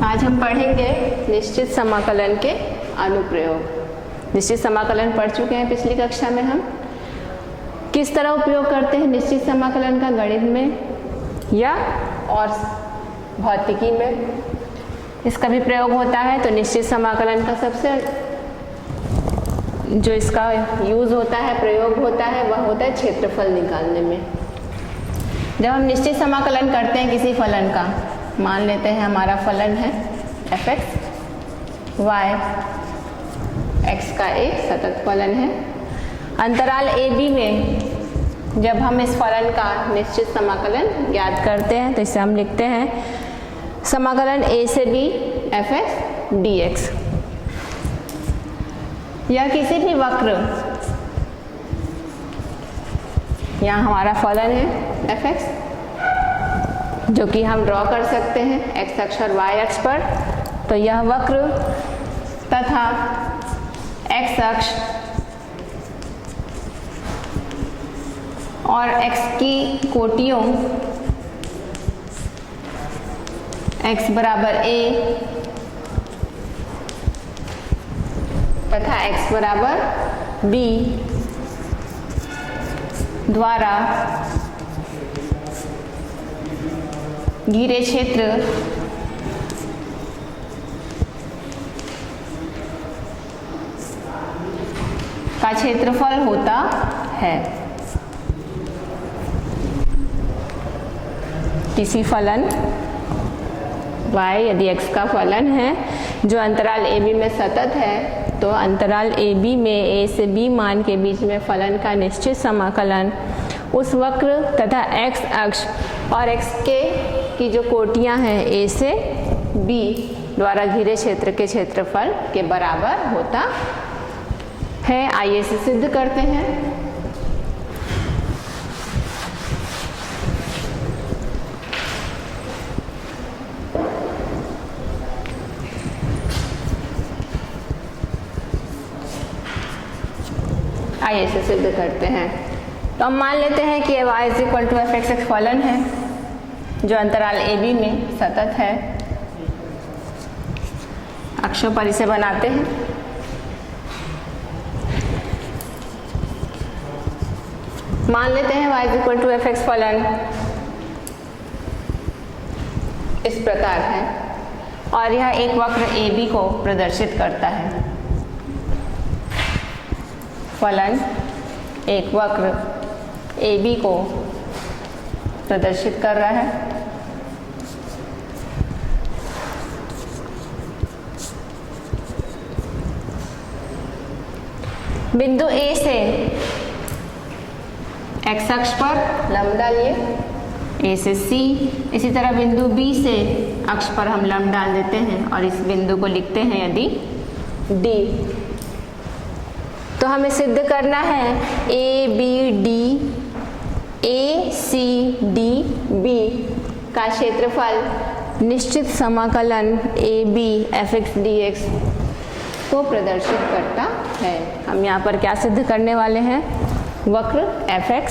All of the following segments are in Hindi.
आज हम पढ़ेंगे निश्चित समाकलन के अनुप्रयोग। निश्चित समाकलन पढ़ चुके हैं पिछली कक्षा में। हम किस तरह उपयोग करते हैं निश्चित समाकलन का गणित में या और भौतिकी में, इसका भी प्रयोग होता है। तो निश्चित समाकलन का सबसे जो इसका यूज़ होता है, प्रयोग होता है, वह होता है क्षेत्रफल निकालने में। जब हम निश्चित समाकलन करते हैं किसी फलन का, मान लेते हैं हमारा फलन है f(x), y x का एक सतत फलन है। अंतराल a b में जब हम इस फलन का निश्चित समाकलन ज्ञात करते हैं तो इसे हम लिखते हैं समाकलन a से b f(x) dx। या किसी भी वक्र, यहाँ हमारा फलन है f(x) जो कि हम ड्रॉ कर सकते हैं x अक्ष और y अक्ष पर। तो यह वक्र तथा x अक्ष और x की कोटियों x बराबर a तथा x बराबर b द्वारा घिरे क्षेत्र का क्षेत्रफल होता है। किसी फलन y यदि x का फलन है जो अंतराल a b में सतत है, तो अंतराल a b में a से b मान के बीच में फलन का निश्चित समाकलन उस वक्र तथा x अक्ष और x की जो कोटियां हैं a से b द्वारा घिरे क्षेत्र के क्षेत्रफल के बराबर होता है। आइए इसे सिद्ध करते हैं। आइए इसे सिद्ध करते हैं। तो हम मान लेते हैं कि y = f(x) एक फलन है जो अंतराल a b में सतत है। अक्षों पर इसे बनाते हैं। मान लेते हैं y = f(x) फलन इस प्रकार है और यह एक वक्र a b को प्रदर्शित करता है। फलन एक वक्र a b को प्रदर्शित कर रहा है। बिंदु A से x अक्ष पर लंब डालिए A से C, इसी तरह बिंदु B से अक्ष पर हम लंब डाल देते हैं और इस बिंदु को लिखते हैं यदि D। तो हमें सिद्ध करना है ACD का क्षेत्रफल निश्चित समाकलन AB f(x) dx को प्रदर्शित करता है। हम यहाँ पर क्या सिद्ध करने वाले हैं? वक्र f(x),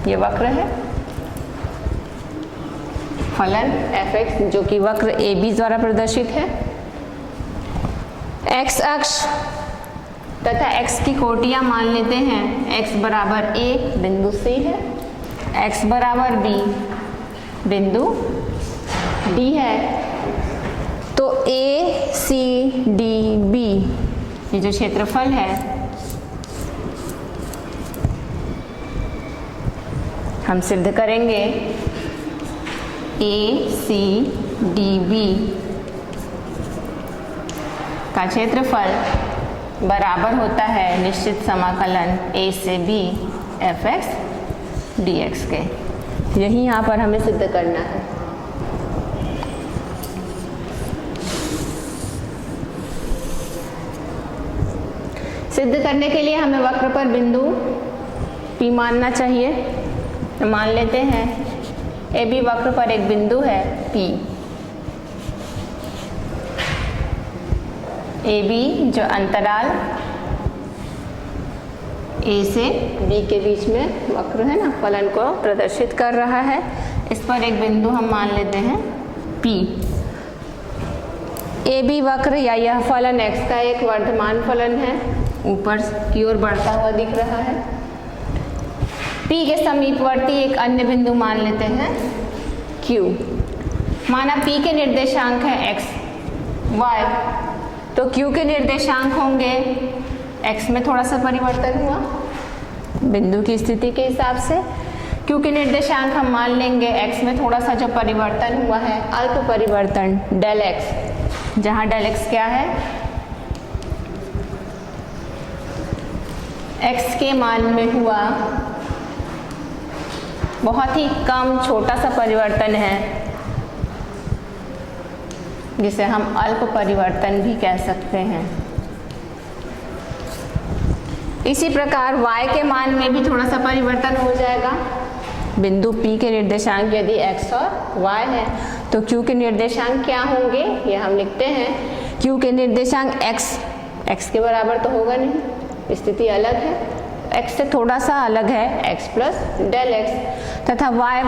ये वक्र है, फलन f(x) जो कि वक्र AB द्वारा प्रदर्शित है। x अक्ष तथा x की कोटियां मान लेते हैं। x बराबर a बिंदु C है, x बराबर b बिंदु D है। तो ACDB ये जो क्षेत्रफल है हम सिद्ध करेंगे ACDB का क्षेत्रफल बराबर होता है निश्चित समाकलन a से b f(x) dx के। यही यहाँ पर हमें सिद्ध करना है। सिद्ध करने के लिए हमें वक्र पर बिंदु P मानना चाहिए। तो मान लेते हैं AB वक्र पर एक बिंदु है P। AB जो अंतराल A से B के बीच में वक्र है ना, फलन को प्रदर्शित कर रहा है। इस पर एक बिंदु हम मान लेते हैं P। ए बी वक्र या यह फलन x का एक वर्धमान फलन है, ऊपर की ओर बढ़ता हुआ दिख रहा है। P के समीपवर्ती एक अन्य बिंदु मान लेते हैं Q। माना P के निर्देशांक है x, y, तो Q के निर्देशांक होंगे x में थोड़ा सा परिवर्तन हुआ बिंदु की स्थिति के हिसाब से। Q के निर्देशांक हम मान लेंगे x में थोड़ा सा जो परिवर्तन हुआ है अल्प परिवर्तन डेल x, जहाँ डेल x क्या है, x के मान में हुआ बहुत ही कम छोटा सा परिवर्तन है, जिसे हम अल्प परिवर्तन भी कह सकते हैं। इसी प्रकार y के मान में भी थोड़ा सा परिवर्तन हो जाएगा। बिंदु P के निर्देशांक यदि x और y है तो Q के निर्देशांक क्या होंगे, ये हम लिखते हैं। Q के निर्देशांक x के बराबर तो होगा नहीं, स्थिति अलग है, x से थोड़ा सा अलग है, x प्लस डेल x, तथा y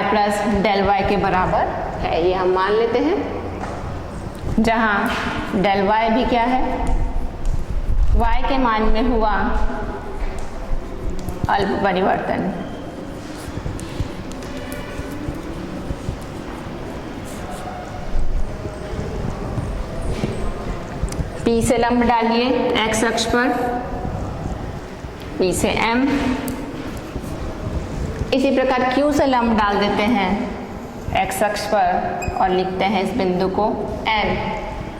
प्लस डेल y के बराबर है, ये हम मान लेते हैं। जहाँ डेल y भी क्या है, y के मान में हुआ अल्प परिवर्तन। P से लंब डालिए x अक्ष पर, P से M। इसी प्रकार Q से लंब डाल देते हैं x अक्ष पर और लिखते हैं इस बिंदु को N।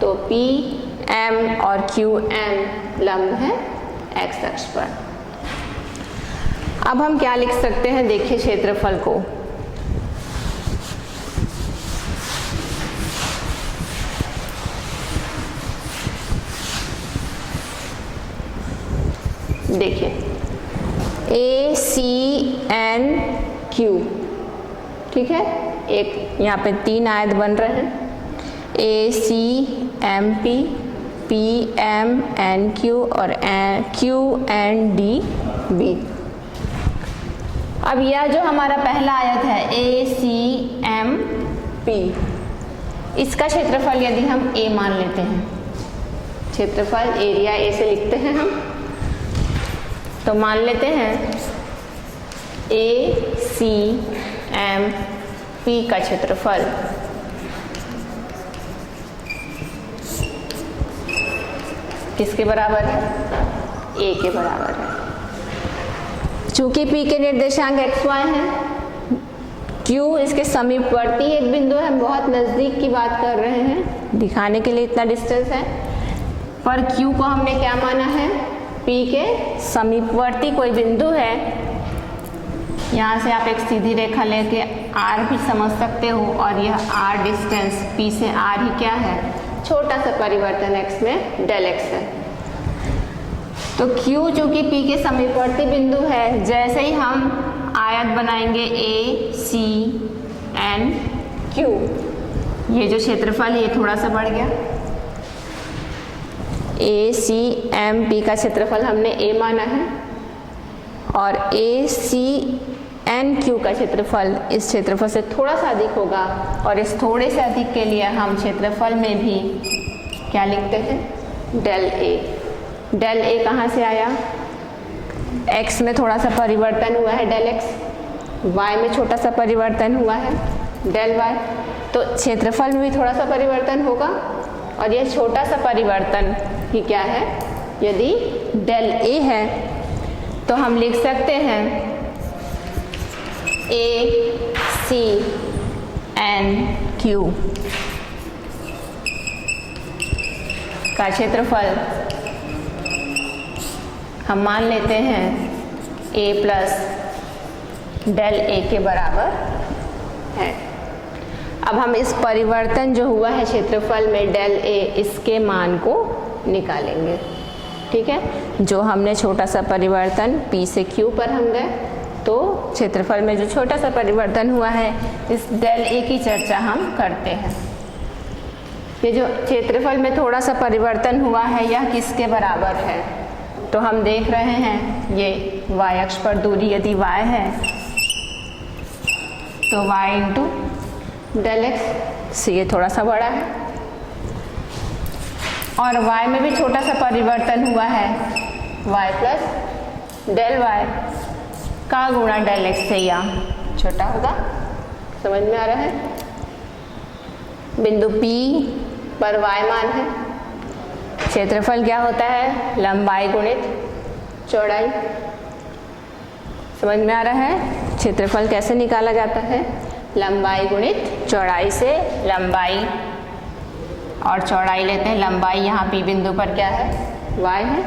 तो P M और Q M लंब है x अक्ष पर। अब हम क्या लिख सकते हैं, देखिए क्षेत्रफल को। देखिए A C N Q, ठीक है, एक यहाँ पे 3 आयत बन रहे हैं, A C M P, P M N Q और Q N D B। अब यह जो हमारा पहला आयत है A C M P, इसका क्षेत्रफल यदि हम A मान लेते हैं, क्षेत्रफल एरिया A से लिखते हैं हम, तो मान लेते हैं A C M P का क्षेत्रफल किसके बराबर है, A के बराबर है। चूंकि P के निर्देशांक x y हैं, Q इसके समीपवर्ती एक बिंदु है, हम बहुत नज़दीक की बात कर रहे हैं, दिखाने के लिए इतना डिस्टेंस है, पर Q को हमने क्या माना है, P के समीपवर्ती कोई बिंदु है। यहाँ से आप एक सीधी रेखा लेके R भी समझ सकते हो, और यह R डिस्टेंस P से R ही क्या है, छोटा सा परिवर्तन x में डेल x है। तो Q जो कि P के समीपवर्ती बिंदु है, जैसे ही हम आयत बनाएंगे A C N Q, ये जो क्षेत्रफल है ये थोड़ा सा बढ़ गया। A C M P का क्षेत्रफल हमने A माना है, और A C N Q का क्षेत्रफल इस क्षेत्रफल से थोड़ा सा अधिक होगा, और इस थोड़े से अधिक के लिए हम क्षेत्रफल में भी क्या लिखते हैं, डेल A। डेल A कहाँ से आया, x में थोड़ा सा परिवर्तन हुआ है डेल x, y में छोटा सा परिवर्तन हुआ है डेल y, तो क्षेत्रफल में भी थोड़ा सा परिवर्तन होगा, और यह छोटा सा परिवर्तन ही क्या है, यदि डेल A है तो हम लिख सकते हैं A C N Q का क्षेत्रफल हम मान लेते हैं A प्लस डेल A के बराबर है। अब हम इस परिवर्तन जो हुआ है क्षेत्रफल में डेल A, इसके मान को निकालेंगे, ठीक है। जो हमने छोटा सा परिवर्तन P से Q पर हम गए, तो क्षेत्रफल में जो छोटा सा परिवर्तन हुआ है, इस डेल A की चर्चा हम करते हैं। ये जो क्षेत्रफल में थोड़ा सा परिवर्तन हुआ है, यह किसके बराबर है, तो हम देख रहे हैं ये y अक्ष पर दूरी यदि y है तो y इंटू डेल एक्स से ये थोड़ा सा बड़ा है, और y में भी छोटा सा परिवर्तन हुआ है, y प्लस डेल y का गुणा डेल एक्स से या छोटा होगा। समझ में आ रहा है? बिंदु P पर y मान है, क्षेत्रफल क्या होता है? लंबाई गुणित चौड़ाई। समझ में आ रहा है? क्षेत्रफल कैसे निकाला जाता है? लंबाई गुणित चौड़ाई से लंबाई और चौड़ाई लेते हैं। लंबाई यहाँ P बिंदु पर क्या है? y है,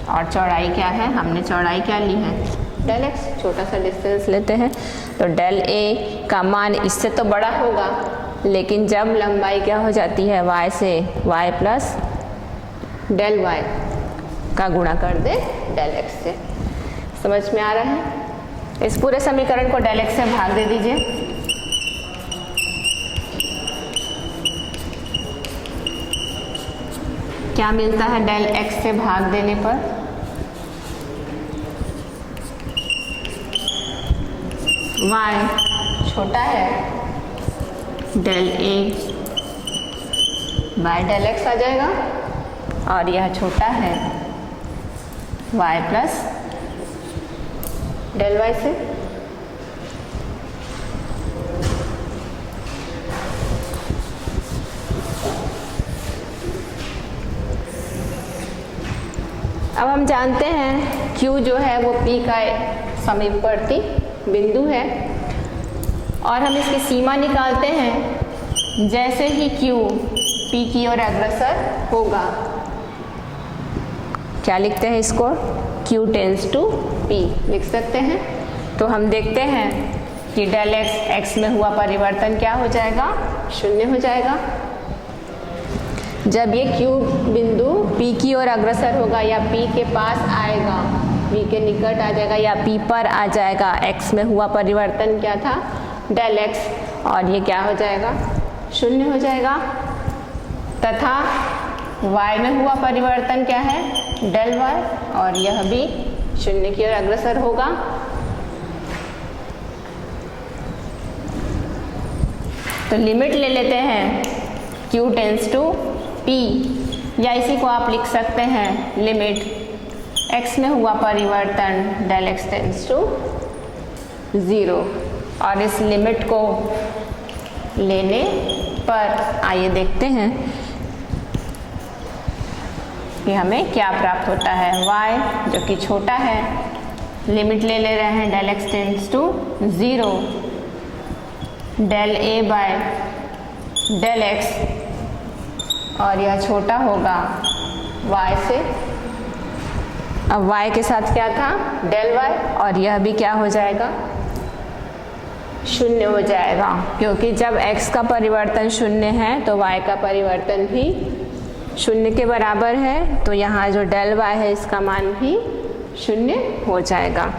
और चौड़ाई क्या है? हमने चौड़ाई क्या ली है? Del x. छोटा सा डिस्टेंस लेते हैं, तो डेल ए का मान इससे तो बड़ा होगा, लेकिन जब लंबाई क्या हो जाती है? y से y प्लस डेल y का गुणा कर दे डेल एक्स से। समझ में आ रहा है? इस पूरे समीकरण को डेल एक्स से भाग दे दीजिए। क्या मिलता है डेल एक्स से भाग देने पर? y छोटा है del a by del x आ जाएगा, और यह छोटा है y प्लस डेल y से। अब हम जानते हैं Q जो है वो P का समीपवर्ती बिंदु है, और हम इसकी सीमा निकालते हैं। जैसे ही Q P की ओर अग्रसर होगा, क्या लिखते हैं इसको? Q टेंड्स टू P लिख सकते हैं। तो हम देखते हैं कि डेल एक्स एक्स में हुआ परिवर्तन क्या हो जाएगा? शून्य हो जाएगा। जब ये Q बिंदु P की ओर अग्रसर होगा या P के पास आएगा, P के निकट आ जाएगा या P पर आ जाएगा, x में हुआ परिवर्तन क्या था? डेल एक्स, और ये क्या हो जाएगा? शून्य हो जाएगा। तथा y में हुआ परिवर्तन क्या है? डेल y, और यह भी शून्य की ओर अग्रसर होगा। तो लिमिट ले लेते हैं Q टेंड्स टू P, या इसी को आप लिख सकते हैं लिमिट x में हुआ परिवर्तन डेल एक्स टेंड्स टू 0। और इस लिमिट को लेने पर आइए देखते हैं कि हमें क्या प्राप्त होता है। y जो कि छोटा है, लिमिट ले रहे हैं del x tends to 0, del a by del x, और यह छोटा होगा y से। अब y के साथ क्या था? डेल y, और यह भी क्या हो जाएगा? शून्य हो जाएगा, क्योंकि जब x का परिवर्तन शून्य है तो y का परिवर्तन भी शून्य के बराबर है। तो यहाँ जो डेल y है इसका मान भी शून्य हो जाएगा।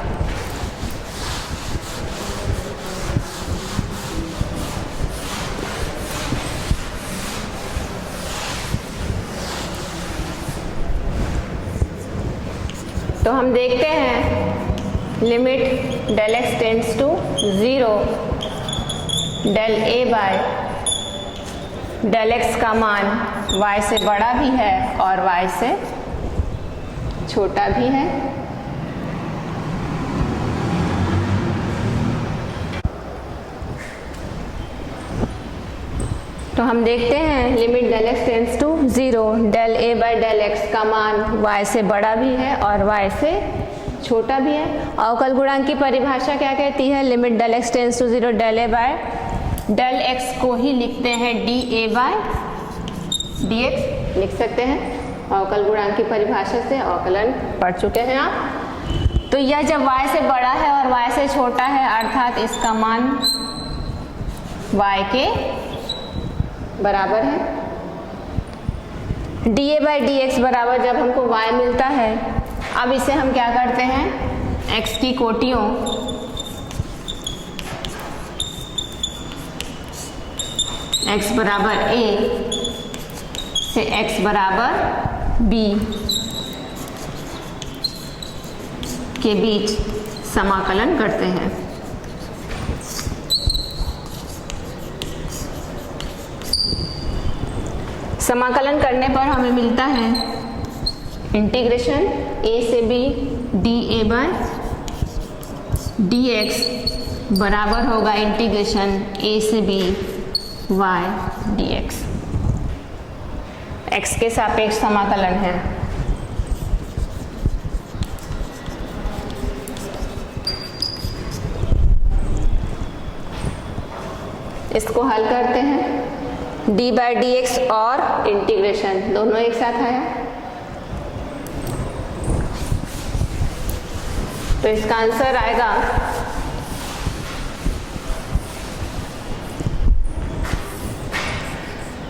तो हम देखते हैं limit del x tends to 0, del a by del x का मान y से बड़ा भी है और y से छोटा भी है। तो हम देखते हैं limit del x tends to 0, del a by del x का मान y से बड़ा भी है और y से छोटा भी है। अवकल गुणांक की परिभाषा क्या कहती है? Limit del x tends to 0, del a by del x को ही लिखते हैं dA बाय dx लिख सकते हैं। अवकल गुणांक की परिभाषा से अवकलन पढ़ चुके हैं आप। तो यह जब y से बड़ा है और y से छोटा है, अर्थात इसका मान y के बराबर है। dA बाय dx बराबर जब हमको y मिलता है, अब इसे हम क्या करते हैं? x की कोटियों x बराबर a से x बराबर b के बीच समाकलन करते हैं। समाकलन करने पर हमें मिलता है इंटीग्रेशन a से b dA बाय dx बराबर होगा इंटीग्रेशन a से b y dx। x के सापेक्ष समाकलन है। इसको हल करते हैं। d बाय डी एक्स और इंटीग्रेशन दोनों एक साथ आया, तो इसका आंसर आएगा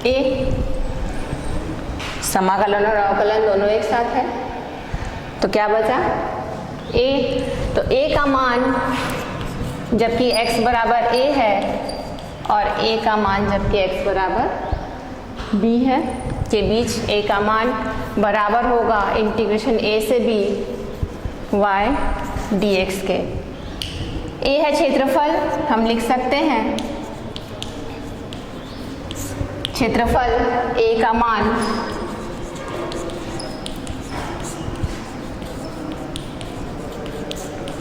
ए। समाकलन और अवकलन दोनों एक साथ है, तो क्या बचा ए। तो a का मान जबकि x बराबर a है और a का मान जबकि x बराबर b है के बीच a का मान बराबर होगा इंटीग्रेशन a से b y dx के। a है क्षेत्रफल, हम लिख सकते हैं क्षेत्रफल a का मान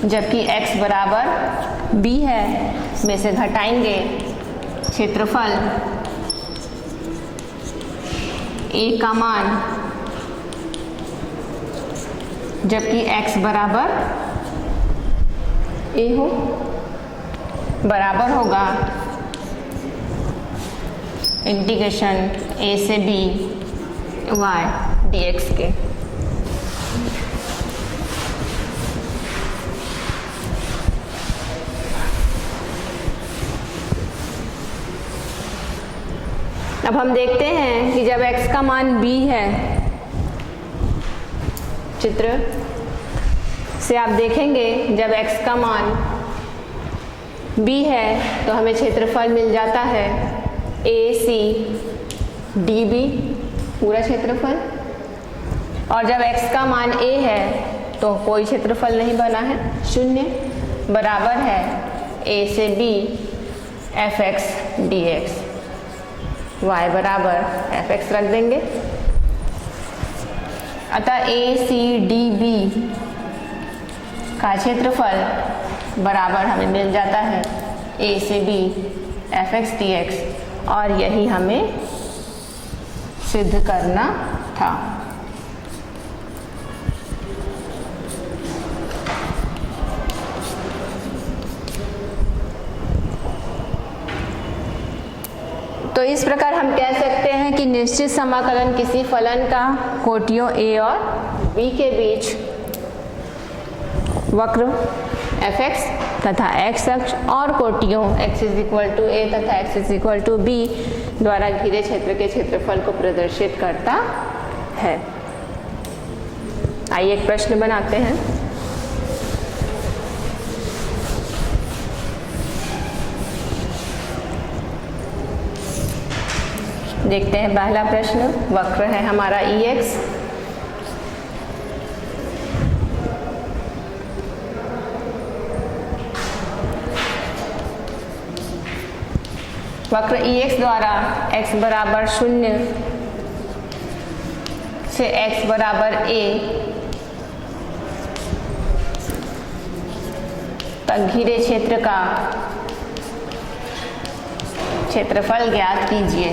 जबकि x बराबर b है में से घटाएंगे क्षेत्रफल a का मान जबकि x बराबर a हो बराबर होगा इंटीग्रेशन a से b y dx के। अब हम देखते हैं कि जब x का मान b है, चित्र से आप देखेंगे जब x का मान b है तो हमें क्षेत्रफल मिल जाता है AC dB पूरा क्षेत्रफल, और जब x का मान a है तो कोई क्षेत्रफल नहीं बना है, शून्य, बराबर है a से b fx dx। y बराबर fx रख देंगे, अतः ACDB का क्षेत्रफल बराबर हमें मिल जाता है a से b fx dx, और यही हमें सिद्ध करना था। तो इस प्रकार हम कह सकते हैं कि निश्चित समाकलन किसी फलन का कोटियों a और b के बीच वक्र fx तथा x अक्ष और कोटियों x = a तथा x = b द्वारा घिरे क्षेत्र के क्षेत्रफल को प्रदर्शित करता है। आइए एक प्रश्न बनाते हैं। देखते हैं पहला प्रश्न। वक्र है हमारा EX, वक्र EX द्वारा x बराबर 0 से x बराबर a तक घिरे क्षेत्र का क्षेत्रफल ज्ञात कीजिए।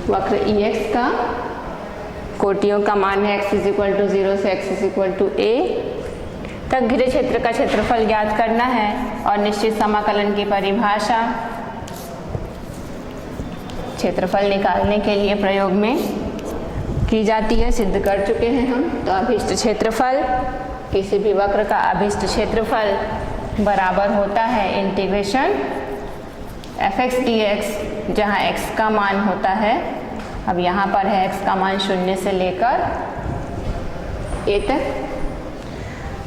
वक्र EX का कोटियों का मान है x = 0 से x = a तक घिरे क्षेत्र का क्षेत्रफल ज्ञात करना है, और निश्चित समाकलन की परिभाषा क्षेत्रफल निकालने के लिए प्रयोग में की जाती है, सिद्ध कर चुके हैं हम। तो अभीष्ट क्षेत्रफल, किसी भी वक्र का अभीष्ट क्षेत्रफल बराबर होता है इंटीग्रेशन fx dx, जहाँ x का मान होता है, अब यहाँ पर है x का मान 0 से लेकर a तक,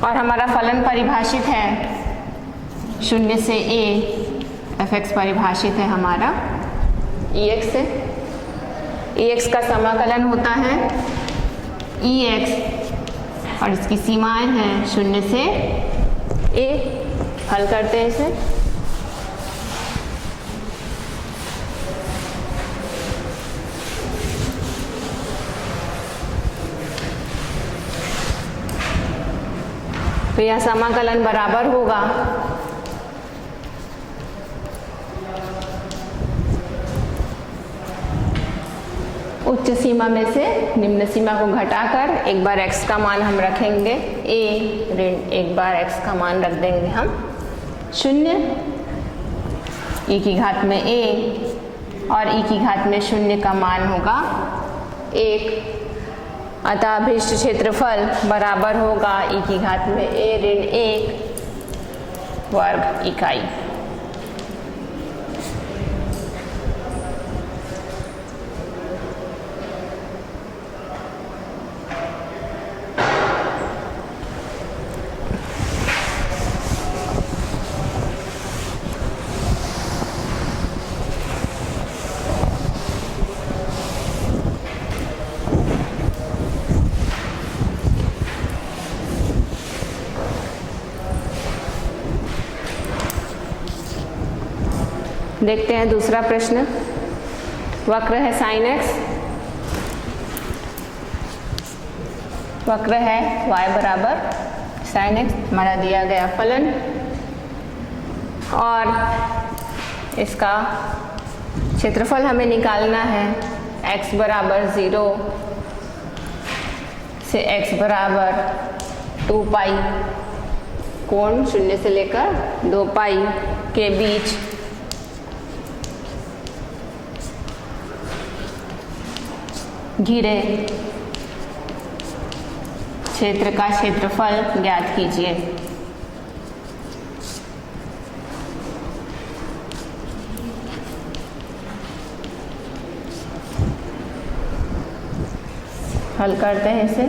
और हमारा फलन परिभाषित है 0 से a, fx परिभाषित है हमारा EX से। EX का समाकलन होता है EX और इसकी सीमाएं हैं 0 से a। हल करते हैं इसे। तो यह समाकलन बराबर होगा उच्च सीमा में से निम्न सीमा को घटाकर एक बार x का मान हम रखेंगे a ऋण एक बार x का मान रख देंगे हम 0, e की घात में a और e की घात में 0 का मान होगा 1। अतः अभीष्ट क्षेत्रफल बराबर होगा e की घात में a ऋण 1 वर्ग इकाई। देखते हैं दूसरा प्रश्न। वक्र है sin x, वक्र है y बराबर sin x, हमारा दिया गया फलन, और इसका क्षेत्रफल हमें निकालना है x बराबर 0 से x बराबर 2 पाई कोण 0 से लेकर 2 पाई के बीच घिरे क्षेत्र का क्षेत्रफल ज्ञात कीजिए। हल करते हैं इसे।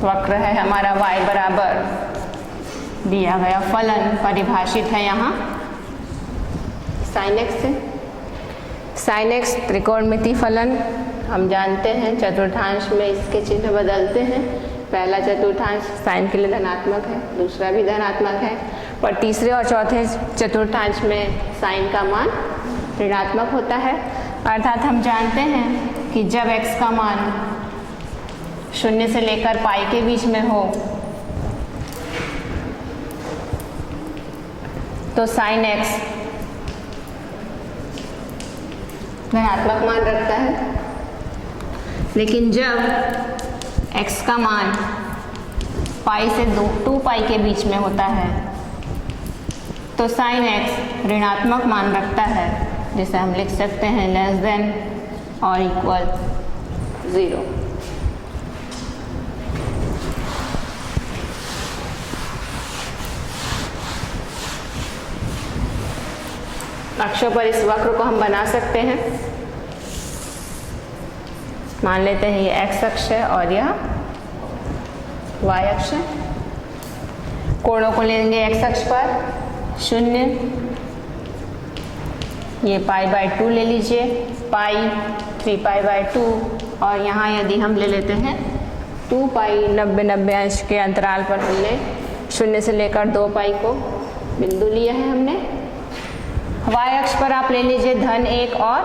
वक्र है हमारा y बराबर दिया गया फलन परिभाषित है यहाँ sin x से। sin x त्रिकोणमिति फलन हम जानते हैं, चतुर्थांश में इसके चिन्ह बदलते हैं। पहला चतुर्थांश साइन के लिए धनात्मक है, दूसरा भी धनात्मक है, और तीसरे और चौथे चतुर्थांश में साइन का मान ऋणात्मक होता है। अर्थात हम जानते हैं कि जब x का मान 0 से लेकर पाई के बीच में हो तो साइन x धनात्मक मान रखता है, लेकिन जब x का मान पाई से 2 पाई के बीच में होता है तो साइन x ऋणात्मक मान रखता है, जिसे हम लिख सकते हैं लेस देन और इक्वल 0। अक्षों पर इस वक्र को हम बना सकते हैं। मान लेते हैं ये x अक्ष है और यह y अक्ष है। कोणों को लेंगे x अक्ष पर 0, ये π/2 ले लीजिए, पाई 3π/2, और यहाँ यदि हम ले लेते हैं 2 पाई 90 अंश के अंतराल पर हमने 0 से लेकर 2 पाई को बिंदु लिया है हमने। y अक्ष पर आप ले लीजिए धन 1 और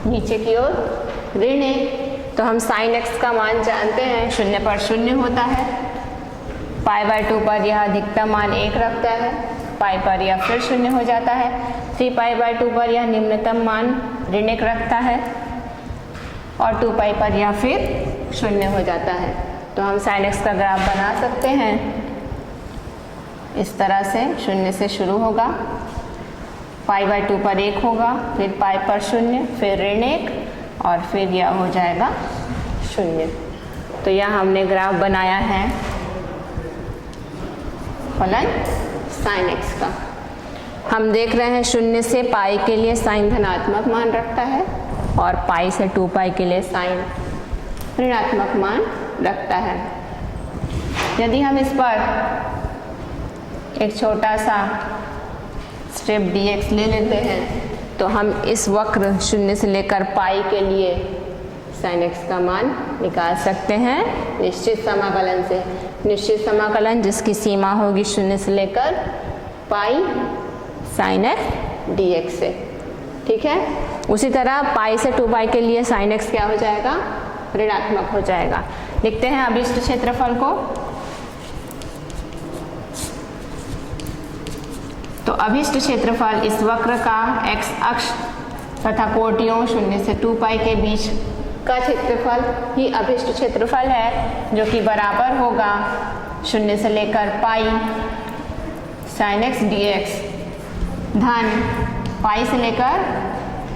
नीचे की ओर ऋण 1। तो हम sin x का मान जानते हैं, 0 पर 0 होता है, π/2 पर यह अधिकतम मान 1 रखता है, पाई पर यह फिर 0 हो जाता है, 3π/2 पर यह निम्नतम मान ऋण 1 रखता है, और 2 पाई पर यह फिर 0 हो जाता है। तो हम sin x का ग्राफ बना सकते हैं इस तरह से। 0 से शुरू होगा, π/2 पर 1 होगा, फिर पाई पर 0, फिर ऋण 1, और फिर यह हो जाएगा 0। तो यह हमने ग्राफ बनाया है फलन sin x का। हम देख रहे हैं 0 से पाई के लिए साइन धनात्मक मान रखता है, और पाई से 2 पाई के लिए साइन ऋणात्मक मान रखता है। यदि हम इस पर एक छोटा सा स्टेप dx ले लेते हैं तो हम इस वक्र 0 से लेकर पाई के लिए साइन एक्स का मान निकाल सकते हैं निश्चित समाकलन से। निश्चित समाकलन जिसकी सीमा होगी 0 से लेकर pi sine x D x से। ठीक है, उसी तरह पाई से 2 पाई के लिए साइन एक्स क्या हो जाएगा, ऋणात्मक हो जाएगा। लिखते हैं अभिष्ट क्षेत्रफल को। तो अभिष्ट क्षेत्रफल इस वक्र का x अक्ष तथा कोटियों 0 से 2 पाई के बीच का क्षेत्रफल ही अभिष्ट क्षेत्रफल है, जो कि बराबर होगा 0 से लेकर pi sine x D x धन पाई से लेकर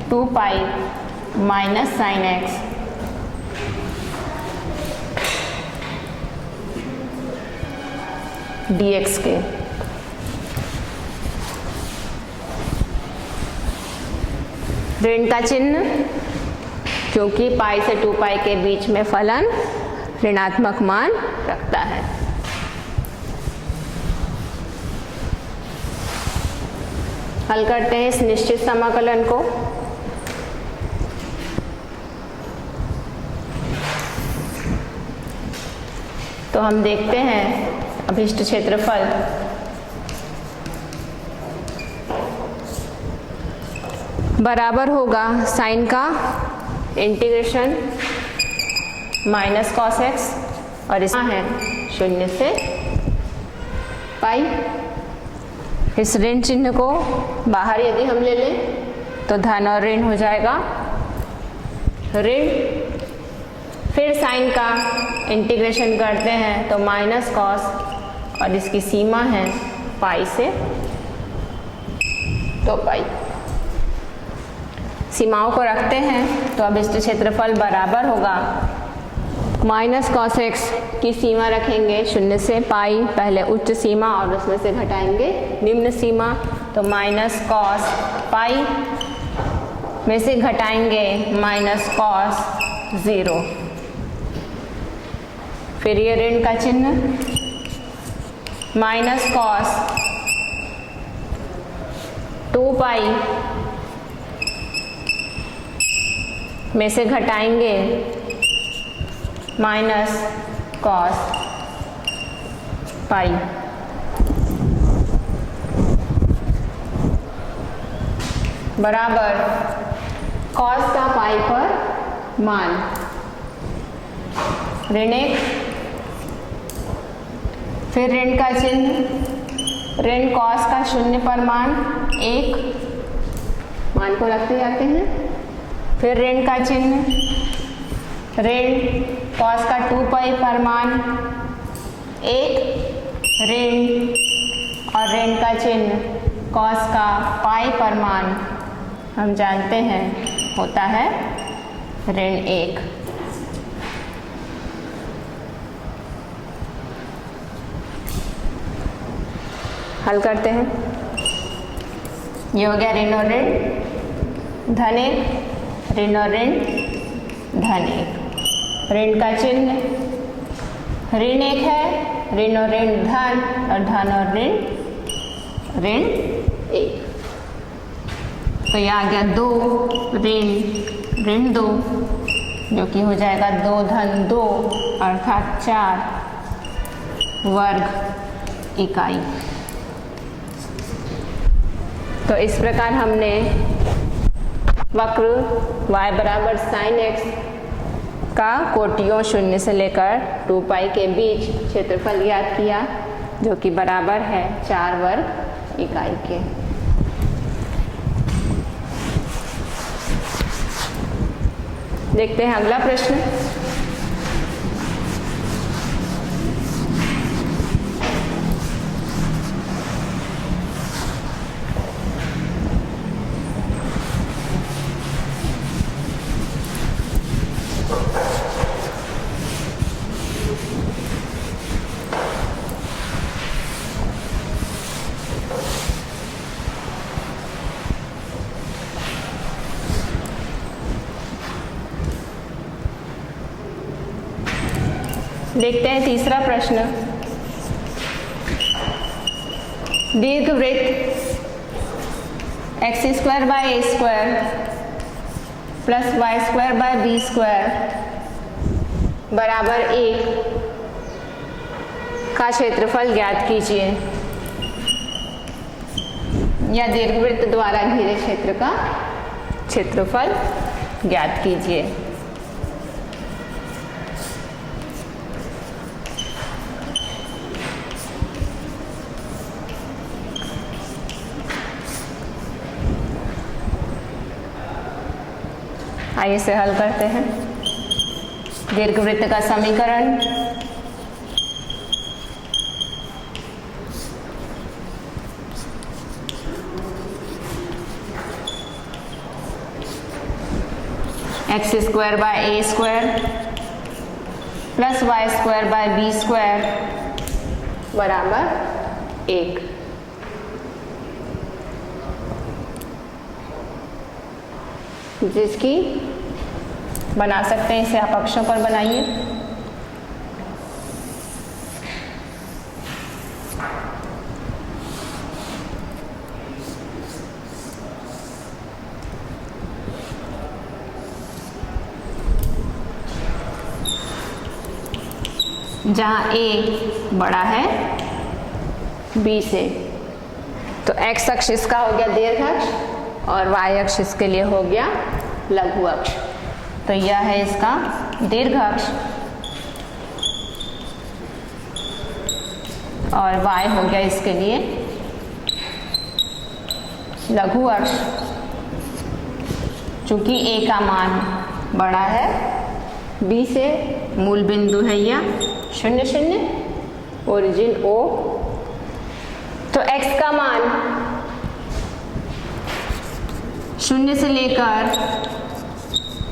2 pi minus sine x D x के। ऋण का चिन्ह, क्योंकि पाई से 2 पाई के बीच में फलन ऋणात्मक मान रखता है। हल करते हैं इस निश्चित समाकलन को। तो हम देखते हैं अभिष्ट क्षेत्रफल बराबर होगा साइन का इंटीग्रेशन माइनस कॉस एक्स और इसका है 0 से पाई। इस ऋण चिन्ह को बाहर यदि हम ले लें तो धन और ऋण हो जाएगा ऋण, फिर साइन का इंटीग्रेशन करते हैं तो माइनस कॉस और इसकी सीमा है पाई से 2 पाई। सीमाओं को रखते हैं तो अभिष्ट क्षेत्रफल बराबर होगा माइनस कॉस एक्स की सीमा रखेंगे 0 से पाई, पहले उच्च सीमा और उसमें से घटाएंगे निम्न सीमा, तो माइनस कॉस पाई में से घटाएंगे माइनस कॉस 0। फिर ये ऋण का चिन्ह माइनस कॉस 2 पाई में से घटाएंगे माइनस कॉस पाई। बराबर कॉस का पाई पर मान ऋण 1, फिर ऋण का चिन्ह ऋण कॉस का 0 पर मान 1, मान को रखते जाते हैं। फिर ऋण का चिन्ह ऋण कॉस का 2 पाई पर मान 1, ऋण और ऋण का चिन्ह कॉस का पाई पर मान हम जानते हैं होता है ऋण 1। हल करते हैं। ये हो गया ऋण और ऋण, धन 1, ऋण और ऋण, धन 1। ऋण का चिन्ह ऋण 1 है, ऋण और ऋण धन, और धन और ऋण ऋण 1। तो ये आ गया 2 ऋण ऋण 2, जो कि हो जाएगा 2 धन 2 अर्थात 4 वर्ग इकाई। तो इस प्रकार हमने वक्र y बराबर साइन एक्स का कोटियों 0 से लेकर 2 पाई के बीच क्षेत्रफल ज्ञात किया, जो कि बराबर है 4 वर्ग इकाई के। देखते हैं अगला प्रश्न। देखते हैं तीसरा प्रश्न। दीर्घवृत्त x² by a² plus y square by b square बराबर 1 का क्षेत्रफल ज्ञात कीजिए, या दीर्घवृत्त द्वारा घिरे क्षेत्र का क्षेत्रफल ज्ञात कीजिए। आइए इसे हल करते हैं। दीर्घवृत्त का समीकरण x square by a square plus y square by b square बराबर 1। जिसकी बना सकते हैं, इसे आप अक्षों पर बनाइए। जहाँ a बड़ा है b से, तो x अक्ष इसका हो गया दीर्घ अक्ष और y अक्ष इसके लिए हो गया लघु अक्ष। तो यह है इसका दीर्घ अक्ष और y हो गया इसके लिए लघु अक्ष। चूंकि a का मान बड़ा है b से, मूल बिंदु है यह 0 0, ओरिजिन O, तो x का मान 0 से लेकर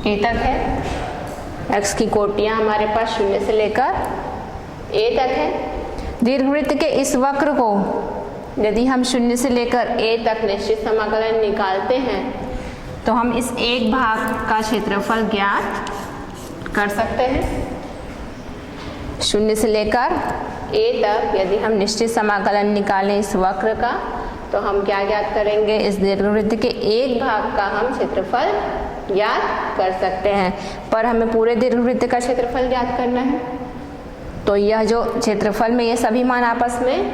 a तक है। x की कोटियां हमारे पास 0 से लेकर a तक है। दीर्घवृत्त के इस वक्र को यदि हम 0 से लेकर a तक निश्चित समाकलन निकालते हैं तो हम इस एक भाग का क्षेत्रफल ज्ञात कर सकते हैं। 0 से लेकर a तक यदि हम निश्चित समाकलन निकालें इस वक्र का, तो हम क्या ज्ञात करेंगे, इस दीर्घवृत्त के एक भाग का हम क्षेत्रफल ज्ञात कर सकते हैं। पर हमें पूरे दीर्घवृत्त का क्षेत्रफल ज्ञात करना है, तो यह जो क्षेत्रफल में ये सभी मान आपस में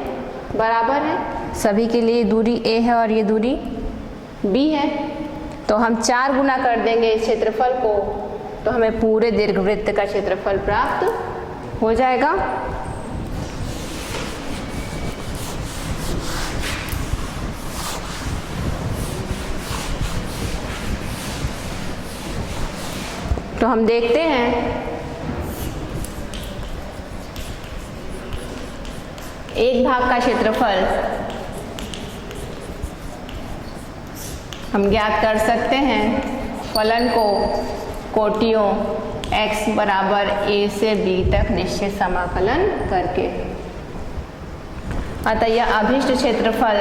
बराबर है, सभी के लिए दूरी a है और ये दूरी b है, तो हम 4 गुना कर देंगे इस क्षेत्रफल को, तो हमें पूरे दीर्घवृत्त का क्षेत्रफल प्राप्त हो जाएगा। तो हम देखते हैं एक भाग का क्षेत्रफल हम ज्ञात कर सकते हैं फलन को कोटियों x बराबर a से b तक निश्चित समाकलन करके। अतः यह अभीष्ट क्षेत्रफल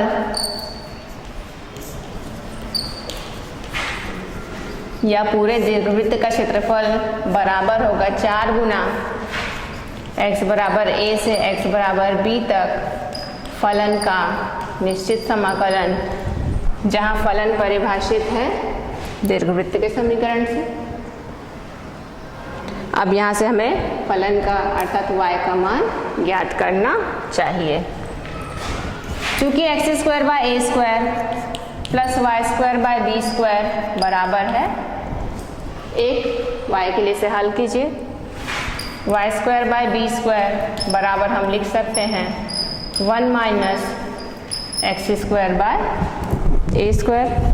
या पूरे दीर्घवृत्त का क्षेत्रफल बराबर होगा 4 गुना x बराबर a से x बराबर b तक फलन का निश्चित समाकलन, जहाँ फलन परिभाषित है दीर्घवृत्त के समीकरण से। अब यहाँ से हमें फलन का अर्थात y का मान ज्ञात करना चाहिए। चूँकि x square by a square plus y square by b square बराबर है 1, y के लिए से हल कीजिए। Y square by b square बराबर हम लिख सकते हैं 1 minus x square by a square.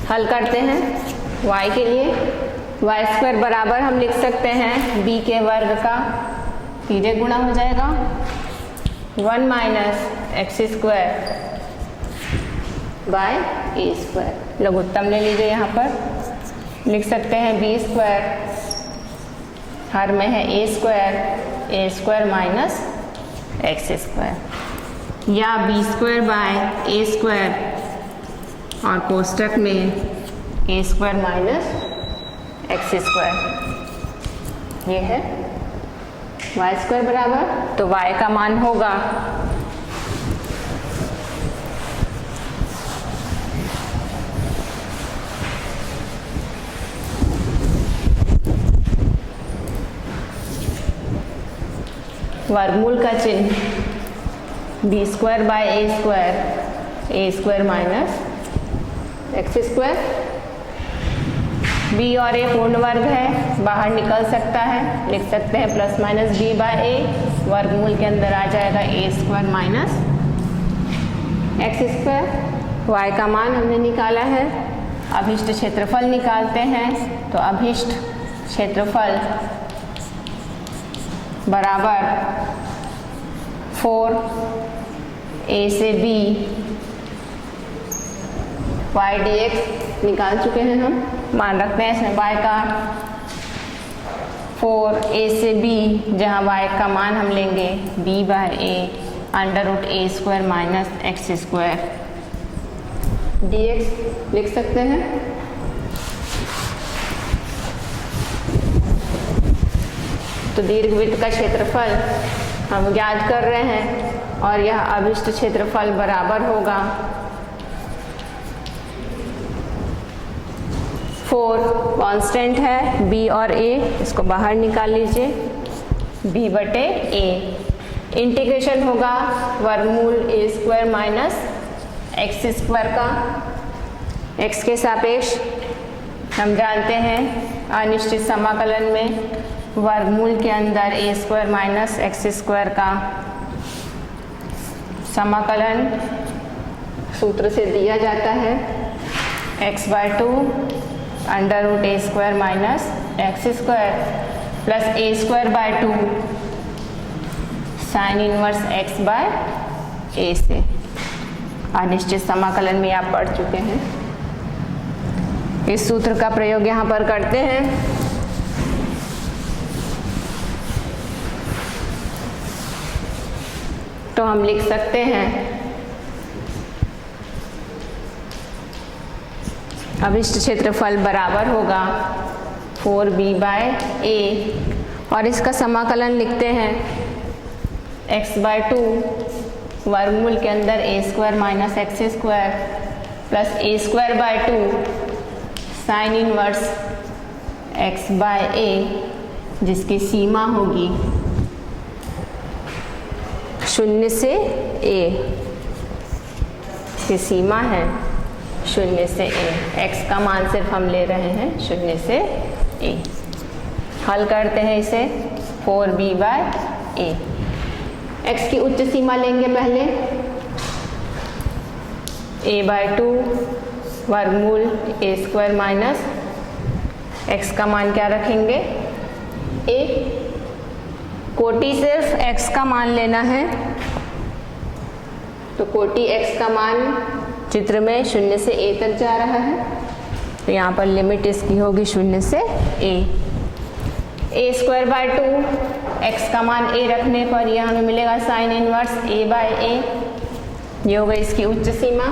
हल करते हैं y के लिए। वाई स्क्वायर बराबर हम लिख सकते हैं b के वर्ग का सीधे गुणा हो जाएगा 1 minus x square by a square. लघुत्तम ले लीजिए, यहाँ पर लिख सकते हैं b स्क्वायर, हर में है a square minus x square, या b square by a square और कोष्टक में ए स्क्वायर माइनस एक्स स्क्वायर, ये है वाई स्क्वायर बराबर, तो वाई का मान होगा वर्गमूल का चिन्ह b square by a square minus x square. B और ए पूर्ण वर्ग है, बाहर निकल सकता है, लिख सकते हैं plus minus b by a, वर्गमूल के अंदर आ जाएगा a square minus x square. Y का मान हमने निकाला है, अभिष्ट क्षेत्रफल निकालते हैं, तो अभिष्ट क्षेत्रफल बराबर 4 ए से बी वाई डी एक्स निकाल चुके हैं हम, मान रखते हैं इसमें y का 4 a से b, जहाँ y का मान हम लेंगे b by a under root a square minus x square dx लिख सकते हैं। तो दीर्घवृत्त का क्षेत्रफल हम ज्ञात कर रहे हैं और यह अभिष्ट क्षेत्रफल बराबर होगा 4, कांस्टेंट है b और a, इसको बाहर निकाल लीजिए, b बटे a, इंटीग्रेशन होगा वर्गमूल a square minus x square का, x के सापेक्ष हम जानते हैं अनिश्चित समाकलन में वर्गमूल के अंदर a square minus x square का समाकलन सूत्र से दिया जाता है x/2 under root a square minus x square plus a square by 2 sine inverse x by a से। अनिश्चित समाकलन में आप पढ़ चुके हैं। इस सूत्र का प्रयोग यहाँ पर करते हैं। तो हम लिख सकते हैं अभिष्ट क्षेत्रफल बराबर होगा 4b बाय ए, और इसका समाकलन लिखते हैं x/2 वर्गमूल के अंदर a square minus x square plus a square by 2 sine inverse x by a, जिसकी सीमा होगी 0 से a, की सीमा है 0 से a, x का मान सिर्फ हम ले रहे हैं 0 से a। हल करते हैं इसे 4b बाय ए, x की उच्च सीमा लेंगे पहले a/2 वर्गमूल ए स्क्वायर माइनस x का मान क्या रखेंगे a, कोटि सिर्फ x का मान लेना है, तो कोटि x का मान चित्र में 0 से a तक जा रहा है, तो यहाँ पर लिमिट इसकी होगी 0 से a स्क्वायर बाय 2, x का मान a रखने पर यह हमें मिलेगा साइन इनवर्स a बाय ए, ये होगा इसकी उच्च सीमा।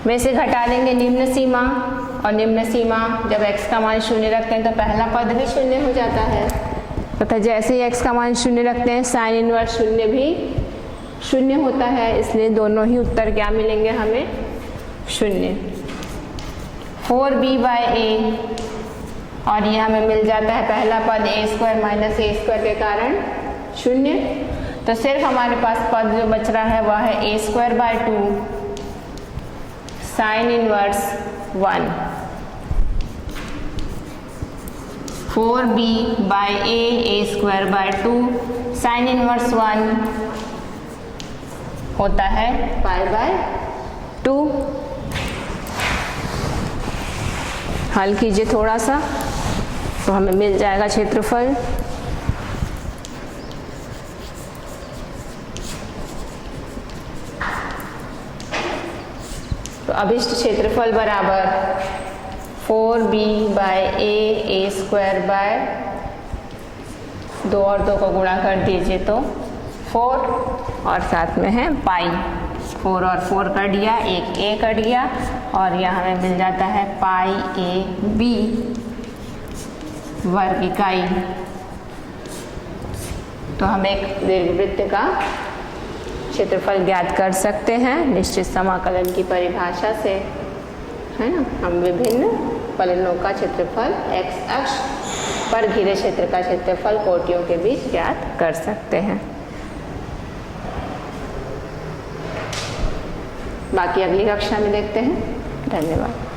वैसे घटा देंगे निम्न सीमा, और निम्न सीमा जब x का मान 0 रखते हैं तो पहला पद भी 0 हो जाता है, तथा जैसे ही x का मान 0 रखते हैं साइन इनवर्स 0 भी 0 होता है, इसलिए दोनों ही उत्तर क्या मिलेंगे हमें 0। 4b बाय ए, और ये हमें मिल जाता है पहला पद ए स्क्वायर माइनस ए स्क्वायर के कारण 0, तो सिर्फ हमारे पास पद जो बच रहा है वह है a square by 2 sine inverse 1। 4b by a square by 2 sine inverse 1 होता है π/2। हल कीजिए थोड़ा सा तो हमें मिल जाएगा क्षेत्रफल तो अभिष्ट क्षेत्रफल बराबर 4b by a square by 2 और 2 को गुणा कर दीजिए तो 4 और साथ में है पाई 4 और 4 कट गया, एक a कट गया और यहाँ हमें मिल जाता है पाई a b वर्ग इकाई। तो हम एक दीर्घवृत्त का क्षेत्रफल ज्ञात कर सकते हैं निश्चित समाकलन की परिभाषा से, है ना। हम विभिन्न फलनों का क्षेत्रफल x अक्ष पर घिरे क्षेत्र का क्षेत्रफल कोटियों के बीच ज्ञात कर सकते हैं। बाकी अगली कक्षा में देखते हैं। धन्यवाद।